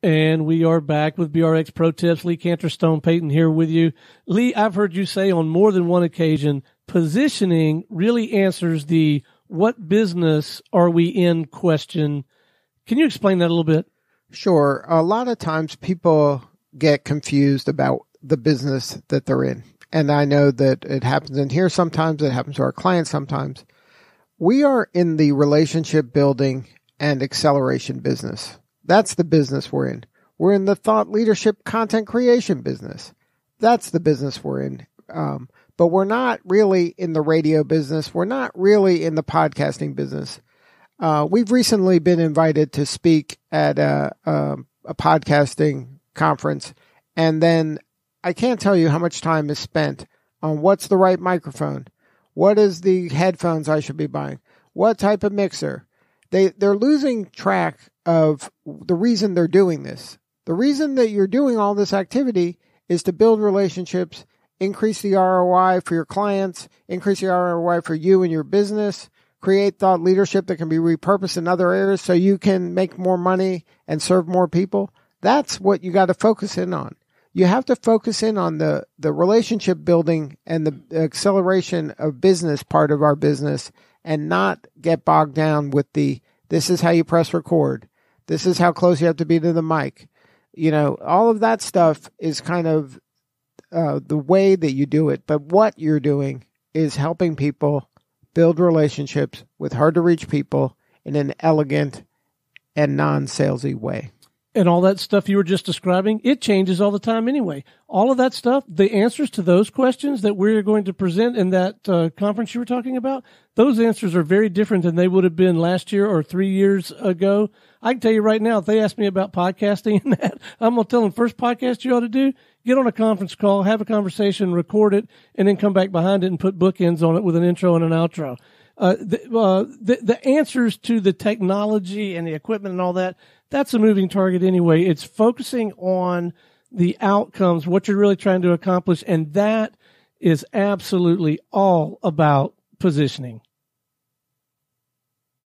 And we are back with BRX Pro Tips. Lee Kantor, Stone Payton here with you. Lee, I've heard you say on more than one occasion, positioning really answers the what business are we in question. Can you explain that a little bit? Sure. A lot of times people get confused about the business that they're in. And I know that it happens in here sometimes, it happens to our clients sometimes. We are in the relationship building and acceleration business. That's the business we're in. We're in the thought leadership content creation business. That's the business we're in. But we're not really in the radio business. We're not really in the podcasting business. We've recently been invited to speak at a podcasting conference. And then I can't tell you how much time is spent on what's the right microphone. What is the headphones I should be buying? What type of mixer? They're losing track of the reason they're doing this. The reason that you're doing all this activity is to build relationships, increase the ROI for your clients, increase the ROI for you and your business, create thought leadership that can be repurposed in other areas so you can make more money and serve more people. That's what you got to focus in on. You have to focus in on the relationship building and the acceleration of business part of our business and not get bogged down with this is how you press record. This is how close you have to be to the mic. You know, all of that stuff is kind of the way that you do it. But what you're doing is helping people build relationships with hard-to-reach people in an elegant and non-salesy way. And all that stuff you were just describing, it changes all the time anyway. All of that stuff, the answers to those questions that we're going to present in that conference you were talking about, those answers are very different than they would have been last year or 3 years ago. I can tell you right now, if they ask me about podcasting and that, I'm going to tell them first podcast you ought to do, get on a conference call, have a conversation, record it, and then come back behind it and put bookends on it with an intro and an outro. The answers to the technology and the equipment and all that, that's a moving target anyway. It's focusing on the outcomes, what you're really trying to accomplish, and that is absolutely all about positioning.